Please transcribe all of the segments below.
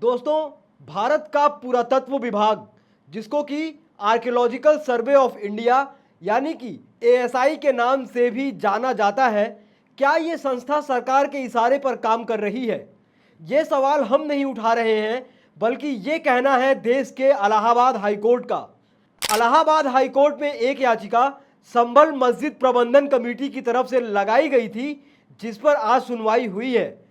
दोस्तों, भारत का पुरातत्व विभाग, जिसको कि आर्कियोलॉजिकल सर्वे ऑफ इंडिया यानी कि एएसआई के नाम से भी जाना जाता है, क्या ये संस्था सरकार के इशारे पर काम कर रही है? ये सवाल हम नहीं उठा रहे हैं, बल्कि ये कहना है देश के इलाहाबाद हाईकोर्ट का। इलाहाबाद हाईकोर्ट में एक याचिका संभल मस्जिद प्रबंधन कमेटी की तरफ से लगाई गई थी, जिस पर आज सुनवाई हुई है।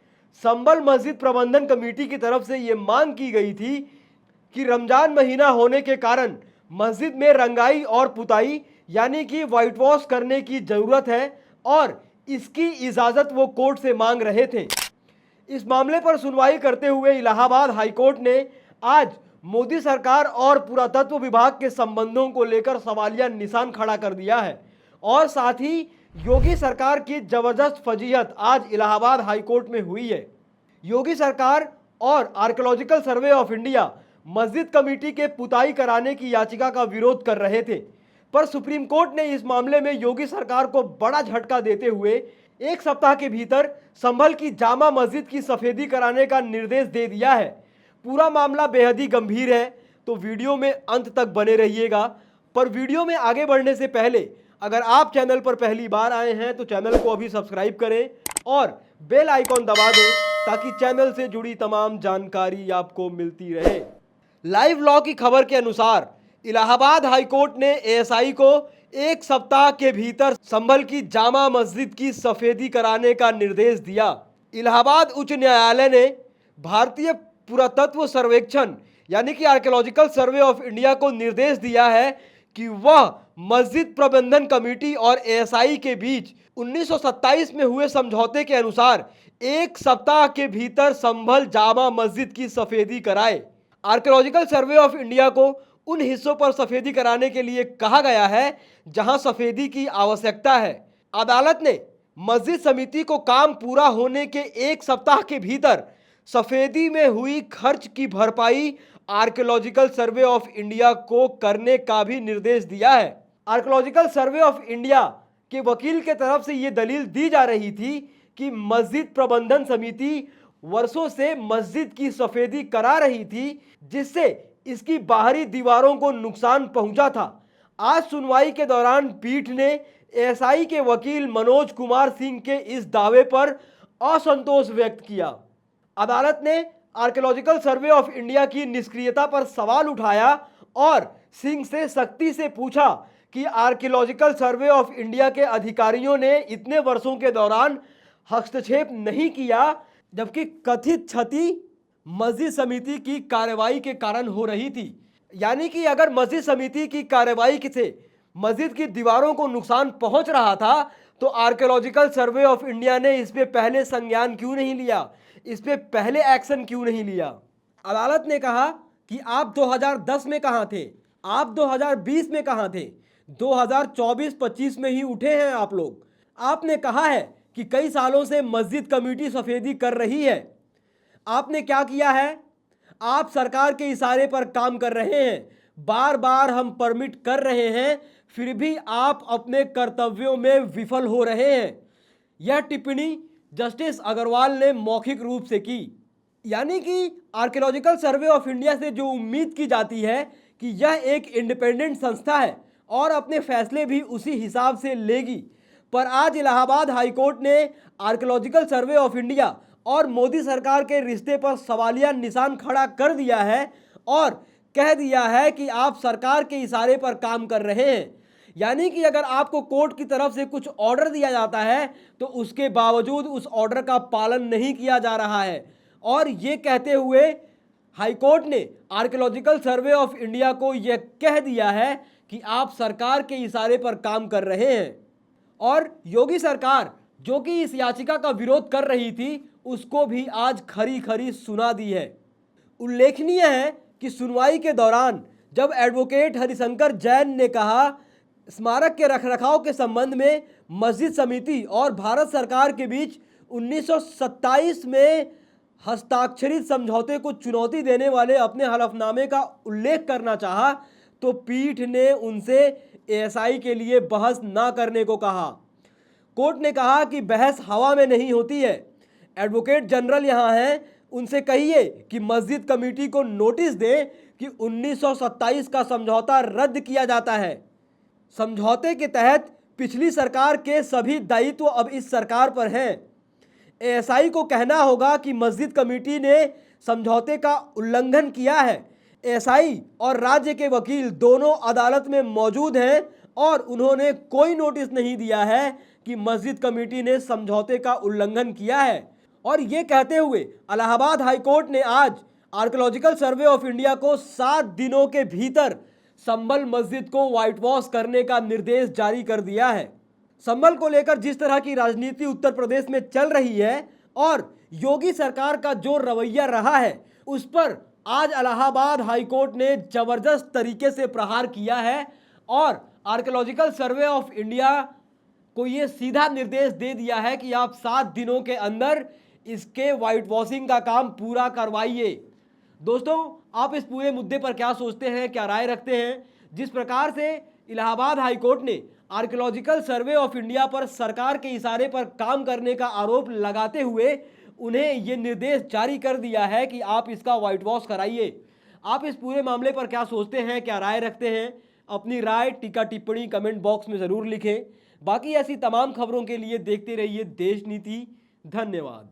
संभल मस्जिद प्रबंधन कमेटी की तरफ से ये मांग की गई थी कि रमजान महीना होने के कारण मस्जिद में रंगाई और पुताई यानी कि वाइट वॉश करने की ज़रूरत है और इसकी इजाज़त वो कोर्ट से मांग रहे थे। इस मामले पर सुनवाई करते हुए इलाहाबाद हाईकोर्ट ने आज मोदी सरकार और पुरातत्व विभाग के संबंधों को लेकर सवालिया निशान खड़ा कर दिया है और साथ ही योगी सरकार की जबरदस्त फजीहत आज इलाहाबाद हाईकोर्ट में हुई है। योगी सरकार और आर्कियोलॉजिकल सर्वे ऑफ इंडिया मस्जिद कमेटी के पुताई कराने की याचिका का विरोध कर रहे थे, पर सुप्रीम कोर्ट ने इस मामले में योगी सरकार को बड़ा झटका देते हुए एक सप्ताह के भीतर संभल की जामा मस्जिद की सफेदी कराने का निर्देश दे दिया है। पूरा मामला बेहद ही गंभीर है, तो वीडियो में अंत तक बने रहिएगा। पर वीडियो में आगे बढ़ने से पहले अगर आप चैनल पर पहली बार आए हैं तो चैनल को अभी सब्सक्राइब करें और बेल आइकॉन दबा दें ताकि चैनल से जुड़ी तमाम जानकारी आपको मिलती रहे। लाइव लॉ की खबर के अनुसार इलाहाबाद हाईकोर्ट ने एएसआई को एक सप्ताह के भीतर संभल की जामा मस्जिद की सफेदी कराने का निर्देश दिया। इलाहाबाद उच्च न्यायालय ने भारतीय पुरातत्व सर्वेक्षण यानी कि आर्कियोलॉजिकल सर्वे ऑफ इंडिया को निर्देश दिया है कि वह मस्जिद प्रबंधन कमेटी और एएसआई के बीच 1927 में हुए समझौते के अनुसार एक सप्ताह के भीतर संभल जामा मस्जिद की सफेदी कराए। आर्कियोलॉजिकल सर्वे ऑफ इंडिया को उन हिस्सों पर सफेदी कराने के लिए कहा गया है जहां सफेदी की आवश्यकता है। अदालत ने मस्जिद समिति को काम पूरा होने के एक सप्ताह के भीतर सफेदी में हुई खर्च की भरपाई आर्कियोलॉजिकल सर्वे ऑफ इंडिया को करने का भी निर्देश दिया है। आर्कियोलॉजिकल सर्वे ऑफ इंडिया के वकील के तरफ से यह दलील दी जा रही थी कि मस्जिद प्रबंधन समिति वर्षों से मस्जिद की सफेदी करा रही थी, जिससे इसकी बाहरी दीवारों को नुकसान पहुंचा था। आज सुनवाई के दौरान पीठ ने एएसआई के वकील मनोज कुमार सिंह के इस दावे पर असंतोष व्यक्त किया। अदालत ने आर्कियोलॉजिकल सर्वे ऑफ इंडिया की निष्क्रियता पर सवाल उठाया और सिंह से सख्ती से पूछा कि आर्कियोलॉजिकल सर्वे ऑफ इंडिया के अधिकारियों ने इतने वर्षों के दौरान हस्तक्षेप नहीं किया, जबकि कथित क्षति मस्जिद समिति की कार्रवाई के कारण हो रही थी। यानी कि अगर मस्जिद समिति की कार्रवाई से मस्जिद की दीवारों को नुकसान पहुंच रहा था तो आर्कियोलॉजिकल सर्वे ऑफ इंडिया ने इस पे पहले संज्ञान क्यों नहीं लिया, इस पे पहले एक्शन क्यों नहीं लिया। अदालत ने कहा कि आप 2010 में कहां थे, आप 2020 में कहां थे, 2024-25 में ही उठे हैं आप लोग। आपने कहा है कि कई सालों से मस्जिद कमेटी सफेदी कर रही है। आपने क्या किया है? आप सरकार के इशारे पर काम कर रहे हैं। बार बार हम परमिट कर रहे हैं, फिर भी आप अपने कर्तव्यों में विफल हो रहे हैं। यह टिप्पणी जस्टिस अग्रवाल ने मौखिक रूप से की। यानी कि आर्कियोलॉजिकल सर्वे ऑफ इंडिया से जो उम्मीद की जाती है कि यह एक इंडिपेंडेंट संस्था है और अपने फैसले भी उसी हिसाब से लेगी, पर आज इलाहाबाद हाईकोर्ट ने आर्कियोलॉजिकल सर्वे ऑफ इंडिया और मोदी सरकार के रिश्ते पर सवालिया निशान खड़ा कर दिया है और कह दिया है कि आप सरकार के इशारे पर काम कर रहे हैं। यानी कि अगर आपको कोर्ट की तरफ से कुछ ऑर्डर दिया जाता है तो उसके बावजूद उस ऑर्डर का पालन नहीं किया जा रहा है। और ये कहते हुए हाईकोर्ट ने आर्कियोलॉजिकल सर्वे ऑफ इंडिया को यह कह दिया है कि आप सरकार के इशारे पर काम कर रहे हैं। और योगी सरकार जो कि इस याचिका का विरोध कर रही थी, उसको भी आज खरी खरी सुना दी है। उल्लेखनीय है कि सुनवाई के दौरान जब एडवोकेट हरिशंकर जैन ने कहा स्मारक के रखरखाव के संबंध में मस्जिद समिति और भारत सरकार के बीच 1927 में हस्ताक्षरित समझौते को चुनौती देने वाले अपने हलफनामे का उल्लेख करना चाहा, तो पीठ ने उनसे एएसआई के लिए बहस ना करने को कहा। कोर्ट ने कहा कि बहस हवा में नहीं होती है। एडवोकेट जनरल यहाँ हैं, उनसे कहिए कि मस्जिद कमेटी को नोटिस दें कि 1927 का समझौता रद्द किया जाता है। समझौते के तहत पिछली सरकार के सभी दायित्व अब इस सरकार पर हैं। एएसआई को कहना होगा कि मस्जिद कमेटी ने समझौते का उल्लंघन किया है। एएसआई और राज्य के वकील दोनों अदालत में मौजूद हैं और उन्होंने कोई नोटिस नहीं दिया है कि मस्जिद कमेटी ने समझौते का उल्लंघन किया है। और ये कहते हुए इलाहाबाद हाईकोर्ट ने आज आर्कियोलॉजिकल सर्वे ऑफ इंडिया को 7 दिनों के भीतर संभल मस्जिद को व्हाइट वॉश करने का निर्देश जारी कर दिया है। संभल को लेकर जिस तरह की राजनीति उत्तर प्रदेश में चल रही है और योगी सरकार का जो रवैया रहा है, उस पर आज इलाहाबाद हाईकोर्ट ने जबरदस्त तरीके से प्रहार किया है और आर्कियोलॉजिकल सर्वे ऑफ इंडिया को ये सीधा निर्देश दे दिया है कि आप 7 दिनों के अंदर इसके व्हाइट वॉशिंग का काम पूरा करवाइए। दोस्तों, आप इस पूरे मुद्दे पर क्या सोचते हैं, क्या राय रखते हैं? जिस प्रकार से इलाहाबाद हाईकोर्ट ने आर्कियोलॉजिकल सर्वे ऑफ इंडिया पर सरकार के इशारे पर काम करने का आरोप लगाते हुए उन्हें यह निर्देश जारी कर दिया है कि आप इसका व्हाइट वॉश कराइए। आप इस पूरे मामले पर क्या सोचते हैं, क्या राय रखते हैं? अपनी राय टीका टिप्पणी कमेंट बॉक्स में ज़रूर लिखें। बाकी ऐसी तमाम खबरों के लिए देखते रहिए देश नीति। धन्यवाद।